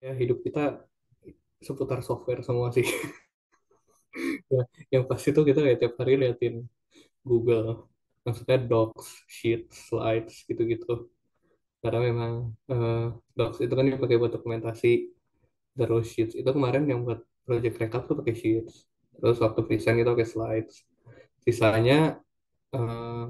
Ya hidup kita seputar software semua sih. Ya, yang pasti tuh kita kayak tiap hari liatin Google, maksudnya Docs, Sheets, Slides gitu-gitu. Karena memang eh, Docs itu kan dipakai buat dokumentasi, terus Sheets itu kemarin yang buat project recap tuh pakai Sheets, terus waktu present itu pakai Slides. Sisanya eh,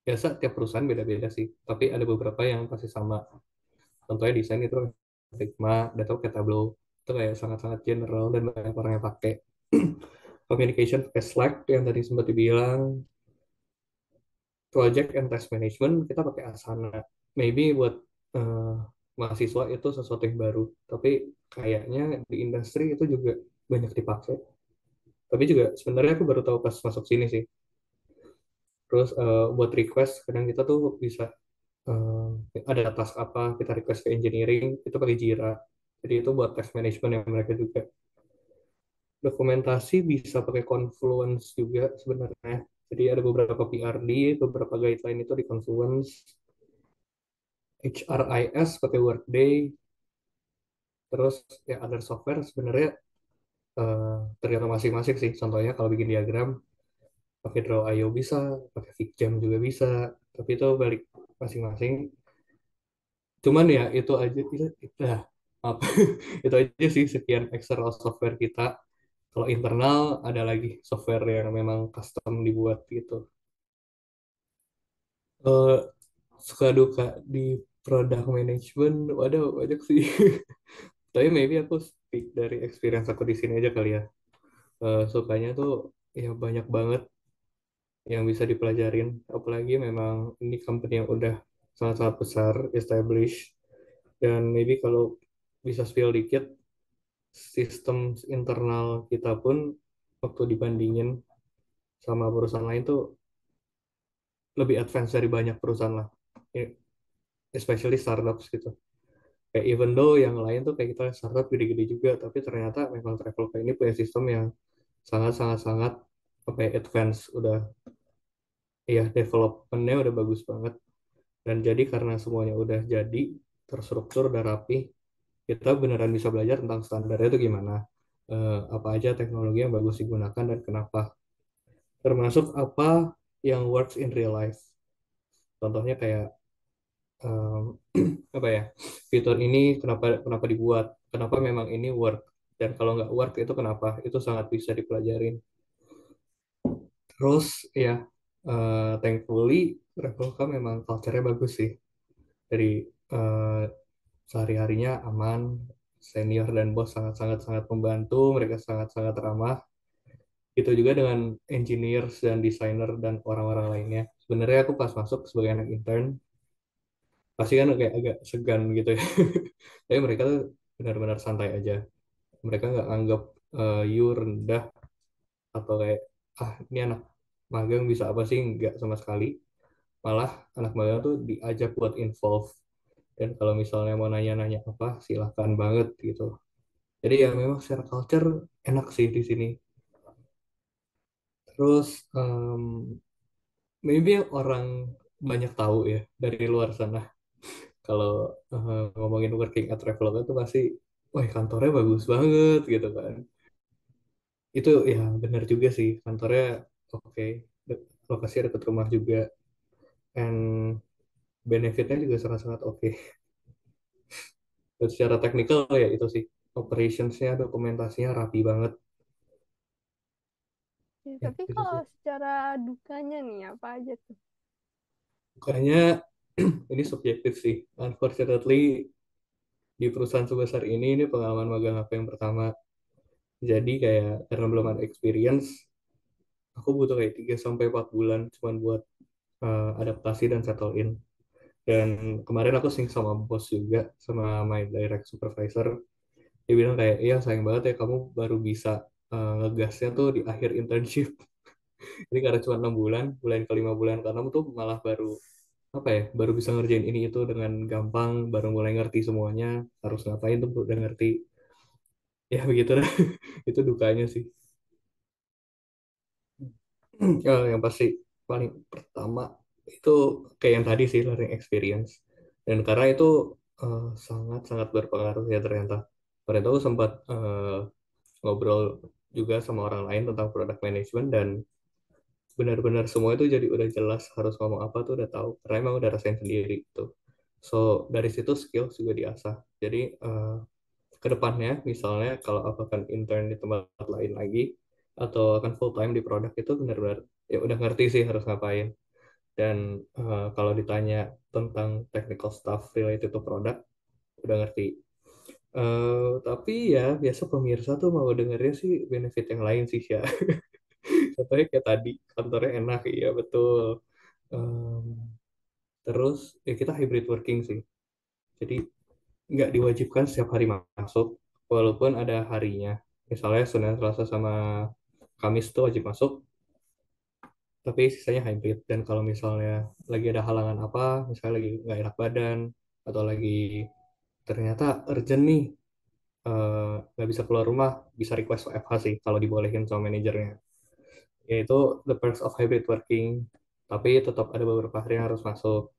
biasa tiap perusahaan beda-beda sih, tapi ada beberapa yang pasti sama. Contohnya desain itu Figma, data pakai Tableau, itu kayak sangat-sangat general dan banyak orang yang pakai. Communication pakai Slack yang tadi sempat dibilang. Project and Task Management kita pakai Asana. Maybe buat eh, mahasiswa itu sesuatu yang baru, tapi kayaknya di industri itu juga banyak dipakai. Tapi juga sebenarnya aku baru tahu pas masuk sini sih. Terus buat request kadang kita tuh bisa ada task apa kita request ke engineering itu pakai Jira. Jadi itu buat task management yang mereka juga. Dokumentasi bisa pakai Confluence juga sebenarnya. Jadi ada beberapa PRD, beberapa guideline itu di Confluence. HRIS pakai Workday, terus ya other software sebenarnya eh, tergantung masing-masing sih. Contohnya kalau bikin diagram pakai Draw.io bisa, pakai Figjam juga bisa, tapi itu balik masing-masing. Cuman ya itu aja, nah, maaf. Itu aja sih sekian external software kita. Kalau internal ada lagi software yang memang custom dibuat gitu. Eh, Suka duka di product management, waduh banyak sih. Tapi maybe aku speak dari experience aku di sini aja kali ya. Sukanya tuh ya banyak banget yang bisa dipelajarin. Apalagi memang ini company yang udah sangat-sangat besar, established. Dan maybe kalau bisa spill dikit, sistem internal kita pun waktu dibandingin sama perusahaan lain tuh lebih advance dari banyak perusahaan lah. Especially startups gitu. Kayak even though yang lain tuh kayak kita startup gede-gede juga, tapi ternyata memang Traveloka ini punya sistem yang sangat-sangat-sangat apa ya, advance, udah ya developmentnya udah bagus banget. Dan jadi karena semuanya udah jadi terstruktur, udah rapi, kita beneran bisa belajar tentang standarnya itu gimana. Apa aja teknologi yang bagus digunakan dan kenapa, termasuk apa yang works in real life. Contohnya kayak em, apa ya, fitur ini kenapa kenapa dibuat, kenapa memang ini work, dan kalau nggak work itu kenapa, itu sangat bisa dipelajarin. Terus ya thankfully Traveloka memang culture-nya bagus sih. Dari eh, sehari-harinya aman, senior dan bos sangat-sangat sangat membantu, mereka sangat-sangat ramah. Itu juga dengan engineers dan desainer dan orang-orang lainnya. Sebenarnya aku pas masuk sebagai anak intern, pasti kan kayak agak segan gitu ya. Tapi mereka tuh benar-benar santai aja. Mereka nggak anggap you rendah atau kayak, ah ini anak magang bisa apa sih? Nggak sama sekali. Malah anak magang tuh diajak buat involve. Dan kalau misalnya mau nanya-nanya apa, silahkan banget gitu. Jadi ya memang secara culture enak sih di sini. Terus maybe yang orang banyak tahu ya dari luar sana. Kalau ngomongin working at Traveloka itu pasti, wah kantornya bagus banget gitu kan. Itu ya benar juga sih, kantornya oke, lokasi dekat rumah juga, and benefitnya juga sangat-sangat oke. Dan secara teknikal ya itu sih, operationsnya, dokumentasinya rapi banget. Ya, Ya tapi itu kalau sih. secara dukanya nih apa aja tuh? Bukannya ini subjektif sih. Unfortunately, di perusahaan sebesar ini pengalaman magang aku yang pertama. Jadi kayak karena belum ada experience, aku butuh kayak 3 sampai 4 bulan cuman buat adaptasi dan settle in. Dan kemarin aku sync sama bos juga, sama my direct supervisor. Dia bilang kayak, iya sayang banget ya kamu baru bisa ngegasnya tuh di akhir internship. Jadi karena cuma 6 bulan, bulan ke 5 bulan karena tuh malah baru apa ya, baru bisa ngerjain ini itu dengan gampang, baru mulai ngerti semuanya, harus ngapain tuh udah ngerti. Ya begitu dah. Itu dukanya sih. Yang pasti paling pertama itu kayak yang tadi sih, learning experience. Dan karena itu sangat-sangat berpengaruh ya ternyata. Pada itu aku sempat ngobrol juga sama orang lain tentang product management dan benar-benar semua itu jadi udah jelas harus ngomong apa tuh udah tahu karena emang udah rasain sendiri gitu. So dari situ skill juga diasah. Jadi ke depannya misalnya kalau aku akan intern di tempat lain lagi atau akan full time di produk itu benar-benar ya udah ngerti sih harus ngapain. Dan kalau ditanya tentang technical stuff related to produk udah ngerti. Tapi ya biasa pemirsa tuh mau dengernya sih benefit yang lain sih ya. Contohnya kayak tadi kantornya enak, iya betul. Em, Terus ya kita hybrid working sih. Jadi nggak diwajibkan setiap hari masuk, walaupun ada harinya. Misalnya Senin, Selasa sama Kamis tuh wajib masuk, tapi sisanya hybrid. Dan kalau misalnya lagi ada halangan apa, misalnya lagi nggak enak badan, atau lagi ternyata urgent nih, nggak bisa keluar rumah, bisa request WFH sih kalau dibolehin sama manajernya. Yaitu the perks of hybrid working. Tapi tetap ada beberapa hari yang harus masuk.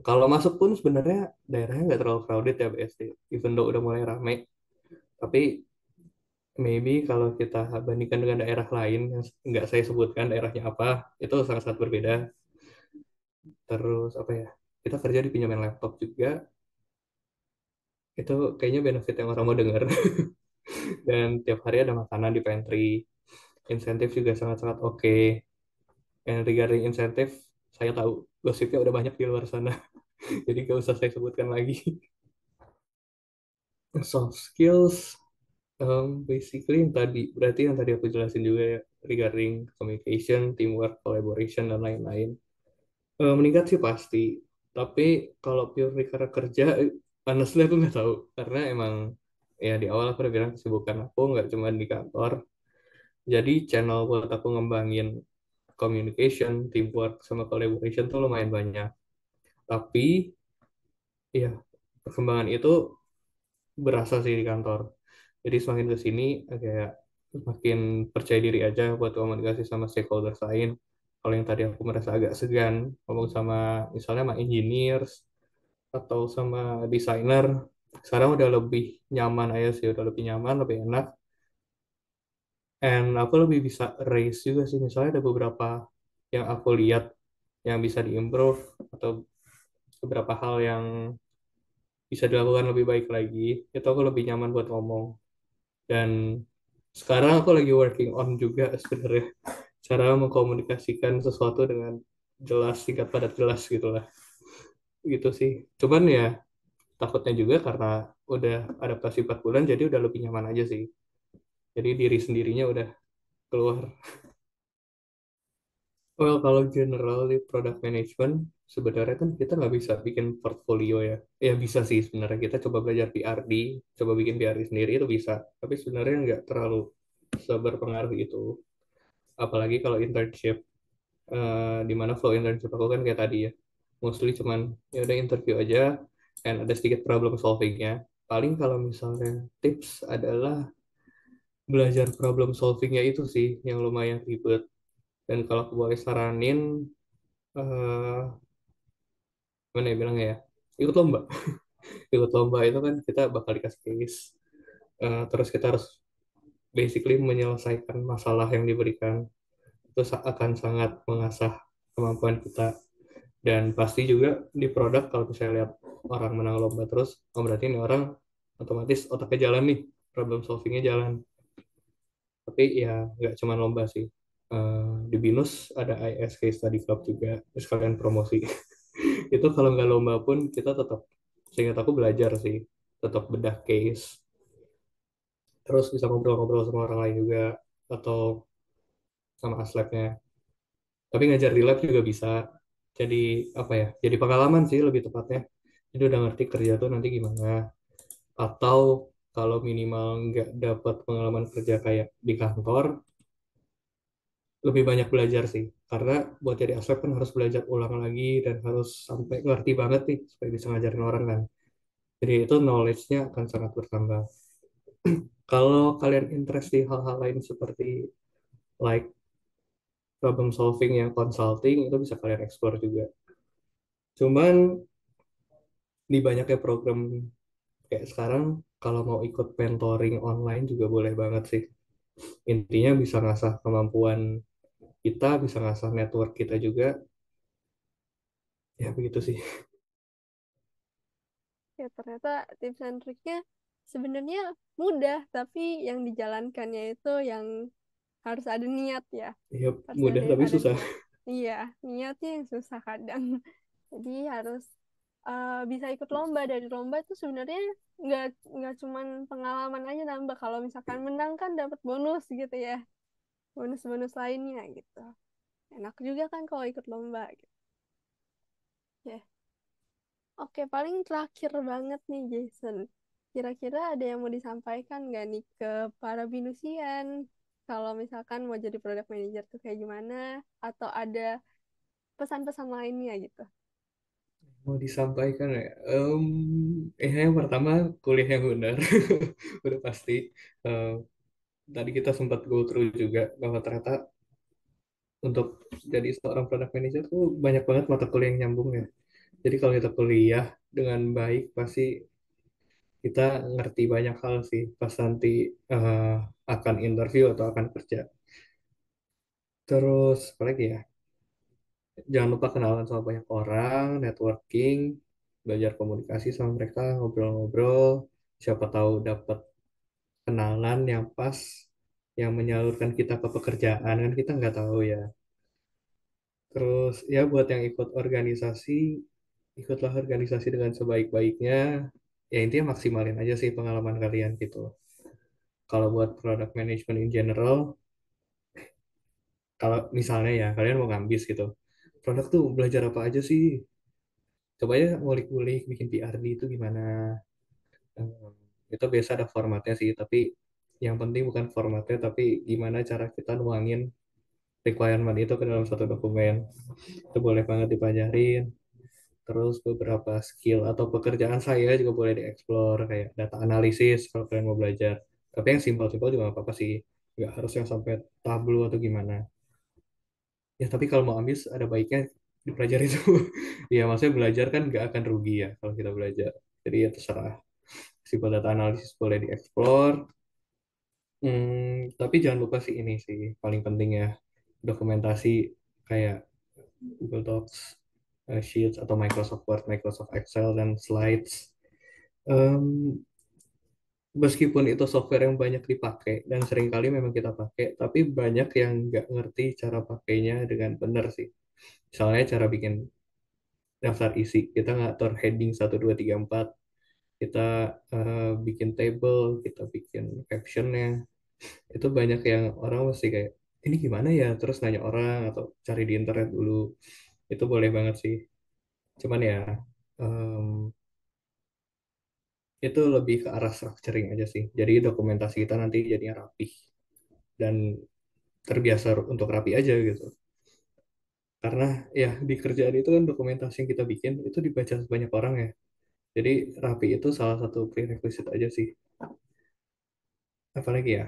Kalau masuk pun sebenarnya daerahnya nggak terlalu crowded ya BSD, even though udah mulai rame. Tapi maybe kalau kita bandingkan dengan daerah lain yang nggak saya sebutkan daerahnya apa, itu sangat-sangat berbeda. Terus apa ya? Kita kerja di pinjaman laptop juga, itu kayaknya benefit yang orang mau dengar. Dan tiap hari ada makanan di pantry, insentif juga sangat-sangat oke. And regarding insentif, saya tahu gosipnya udah banyak di luar sana, jadi nggak usah saya sebutkan lagi. Soft skills, basically yang tadi, berarti yang tadi aku jelasin juga ya, regarding communication, teamwork, collaboration, dan lain-lain. Meningkat sih pasti, tapi kalau purely karena kerja, honestly aku nggak tahu. Karena emang, ya di awal aku udah bilang kesibukan aku nggak cuma di kantor, jadi channel buat aku ngembangin communication, teamwork, sama collaboration tuh lumayan banyak. Tapi, ya, perkembangan itu berasa sih di kantor. Jadi semakin ke sini kayak makin percaya diri aja buat komunikasi sama stakeholders lain. Kalau yang tadi aku merasa agak segan ngomong sama misalnya sama engineers atau sama desainer, sekarang udah lebih nyaman aja sih, udah lebih nyaman, lebih enak. And aku lebih bisa raise juga sih, misalnya ada beberapa yang aku lihat yang bisa diimprove atau beberapa hal yang bisa dilakukan lebih baik lagi, itu aku lebih nyaman buat ngomong. Dan sekarang aku lagi working on juga sebenarnya cara mengkomunikasikan sesuatu dengan jelas, singkat, padat, jelas gitu lah. Gitu sih. Cuman ya takutnya juga karena udah adaptasi 4 bulan jadi udah lebih nyaman aja sih. Jadi diri sendirinya udah keluar. Well, kalau general di product management sebenarnya kan kita nggak bisa bikin portfolio ya. Ya bisa sih sebenarnya kita coba belajar PRD, coba bikin PRD sendiri itu bisa. Tapi sebenarnya nggak terlalu seberpengaruh itu. Apalagi kalau internship, di mana flow internship aku kan kayak tadi ya, mostly cuman ya udah interview aja and ada sedikit problem solvingnya. Paling kalau misalnya tips adalah belajar problem solvingnya itu sih yang lumayan ribet. Dan kalau aku boleh saranin, eh mana ya bilangnya ya, ikut lomba. Ikut lomba itu kan kita bakal dikasih case. Terus kita harus basically menyelesaikan masalah yang diberikan. Itu akan sangat mengasah kemampuan kita. Dan pasti juga di produk kalau misalnya lihat orang menang lomba terus, oh berarti ini orang otomatis otaknya jalan nih, problem solvingnya jalan. Tapi ya nggak cuma lomba sih. Di BINUS ada ISK Study Club juga, sekalian promosi. Itu kalau nggak lomba pun kita tetap, seingat aku belajar sih, tetap bedah case, terus bisa ngobrol-ngobrol sama orang lain juga, atau sama aslabnya. Tapi ngajar di lab juga bisa. Jadi apa ya? Jadi pengalaman sih lebih tepatnya. Jadi udah ngerti kerja tuh nanti gimana. Atau kalau minimal nggak dapat pengalaman kerja kayak di kantor, lebih banyak belajar sih. Karena buat jadi aslep kan harus belajar ulang lagi dan harus sampai ngerti banget nih supaya bisa ngajarin orang kan. Jadi itu knowledge-nya akan sangat bertambah. Kalau kalian interest di hal-hal lain seperti like problem solving yang consulting, itu bisa kalian explore juga. Cuman di banyaknya program kayak sekarang, kalau mau ikut mentoring online juga boleh banget sih. Intinya bisa ngasah kemampuan kita, bisa ngasah network kita juga. Ya begitu sih. Ya ternyata tips and triknya sebenarnya mudah, tapi yang dijalankannya itu yang harus ada niat ya. Ya Harus mudah tapi ada susah. niat. Iya, niatnya yang susah kadang. Jadi harus bisa ikut lomba. Dari lomba itu sebenarnya nggak nggak cuman pengalaman aja nambah. Kalau misalkan menang kan dapat bonus gitu ya, bonus-bonus lainnya gitu. Enak juga kan kalau ikut lomba gitu. Ya. Oke, paling terakhir banget nih Jason. Kira-kira ada yang mau disampaikan nggak nih ke para binusian? Kalau misalkan mau jadi product manager tuh kayak gimana? Atau ada pesan-pesan lainnya gitu? Mau disampaikan ya. Yang pertama kuliah yang benar. Udah pasti. Em, Tadi kita sempat go through juga bahwa ternyata untuk jadi seorang product manager tuh banyak banget mata kuliah yang nyambung ya. Jadi kalau kita kuliah dengan baik pasti kita ngerti banyak hal sih pas nanti eh, akan interview atau akan kerja. Terus apalagi ya, jangan lupa kenalan sama banyak orang, networking, belajar komunikasi sama mereka, ngobrol-ngobrol, siapa tahu dapat kenalan yang pas, yang menyalurkan kita ke pekerjaan, kan kita nggak tahu ya. Terus ya buat yang ikut organisasi, ikutlah organisasi dengan sebaik-baiknya. Ya intinya maksimalin aja sih pengalaman kalian gitu. Kalau buat product management in general, kalau misalnya ya kalian mau ngambis gitu, produk tuh belajar apa aja sih? Coba ya ngulik-ngulik bikin PRD itu gimana. Hmm, itu biasa ada formatnya sih, tapi yang penting bukan formatnya, tapi gimana cara kita nuangin requirement itu ke dalam satu dokumen. Itu boleh banget dipelajarin. Terus beberapa skill atau pekerjaan saya juga boleh dieksplor, kayak data analisis kalau kalian mau belajar. Tapi yang simpel-simpel juga nggak apa-apa sih. Nggak harus yang sampai tableau atau gimana. Ya, tapi kalau mau ambis, ada baiknya dipelajari itu. Ya, maksudnya belajar kan nggak akan rugi ya kalau kita belajar. Jadi ya terserah. Simple data analysis boleh dieksplor. Tapi jangan lupa sih ini sih paling penting ya, dokumentasi kayak Google Docs, Sheets atau Microsoft Word, Microsoft Excel dan Slides. Em, Meskipun itu software yang banyak dipakai dan seringkali memang kita pakai, tapi banyak yang nggak ngerti cara pakainya dengan benar sih. Misalnya cara bikin daftar isi, kita ngatur heading 1, 2, 3, 4, kita bikin table, kita bikin captionnya. Itu banyak yang orang mesti kayak ini gimana ya, terus nanya orang atau cari di internet dulu. Itu boleh banget sih, cuman ya em, itu lebih ke arah structuring aja sih, jadi dokumentasi kita nanti jadinya rapih dan terbiasa untuk rapi aja gitu, karena ya di kerjaan itu kan dokumentasi yang kita bikin itu dibaca banyak orang ya, jadi rapi itu salah satu prerequisite aja sih. Apalagi ya,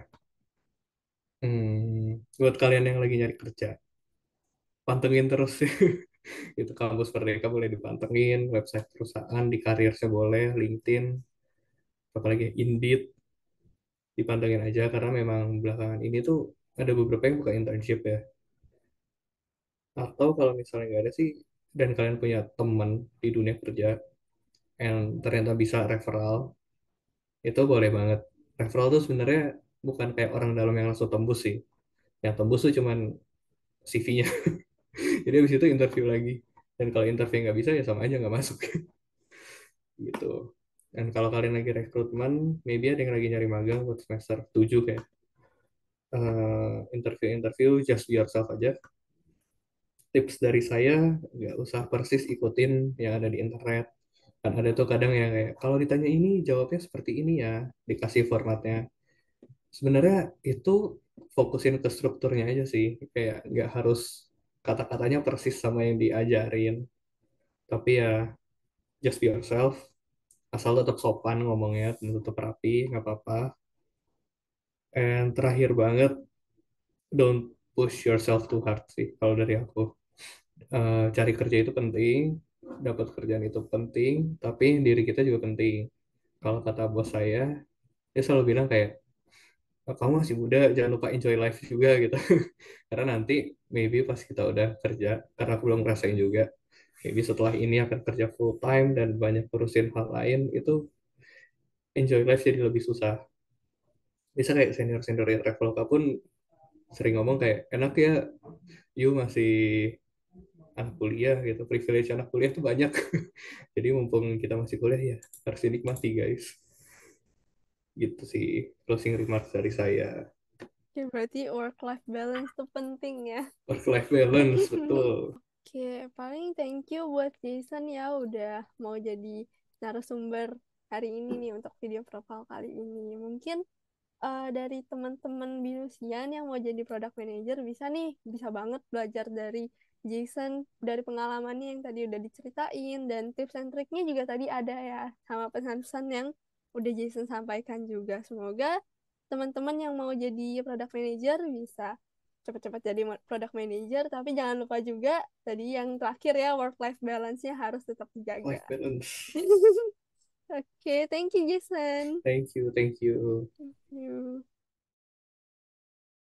buat kalian yang lagi nyari kerja, pantengin terus sih. Itu kampus Merdeka boleh dipantengin, website perusahaan di Karirsnya boleh, LinkedIn, apalagi Indeed, dipantengin aja karena memang belakangan ini tuh ada beberapa yang buka internship ya. Atau kalau misalnya nggak ada sih, dan kalian punya teman di dunia kerja yang ternyata bisa referral, itu boleh banget. Referral tuh sebenarnya bukan kayak orang dalam yang langsung tembus sih. Yang tembus tuh cuman CV-nya. Jadi habis itu interview lagi. Dan kalau interview nggak bisa ya sama aja nggak masuk. Gitu. Dan kalau kalian lagi rekrutmen, maybe ada yang lagi nyari magang buat semester 7 kayak interview-interview, just be yourself aja. Tips dari saya, nggak usah persis ikutin yang ada di internet. Kan ada tuh kadang yang kayak, kalau ditanya ini, jawabnya seperti ini ya, dikasih formatnya. Sebenarnya itu fokusin ke strukturnya aja sih. Kayak nggak harus kata-katanya persis sama yang diajarin. Tapi ya, just be yourself. Asal tetap sopan ngomongnya, tetap rapi, nggak apa-apa. And terakhir banget, don't push yourself too hard sih kalau dari aku. Cari kerja itu penting, dapat kerjaan itu penting, tapi diri kita juga penting. Kalau kata bos saya, dia selalu bilang kayak, "Oh, kamu masih muda, jangan lupa enjoy life juga gitu." Karena nanti maybe pas kita udah kerja, karena aku belum ngerasain juga, maybe setelah ini akan kerja full time dan banyak urusin hal lain, itu enjoy life jadi lebih susah. Bisa kayak senior-senior yang Traveloka pun sering ngomong kayak, enak ya, you masih anak kuliah gitu, privilege anak kuliah tuh banyak. Jadi mumpung kita masih kuliah ya, harus dinikmati guys. Gitu sih closing remarks dari saya. Oke, berarti work life balance tuh penting ya. Work life balance, betul. Oke, paling thank you buat Jason ya udah mau jadi narasumber hari ini nih untuk video profile kali ini. Mungkin dari teman-teman Binusian yang mau jadi product manager bisa banget belajar dari Jason, dari pengalamannya yang tadi udah diceritain, dan tips and triknya juga tadi ada ya, sama pesan-pesan yang udah Jason sampaikan juga. Semoga teman-teman yang mau jadi product manager bisa cepat-cepat jadi product manager, tapi jangan lupa juga tadi yang terakhir ya, work life balance-nya harus tetap dijaga. Life balance. Oke, thank you Jason. Thank you, thank you. Thank you.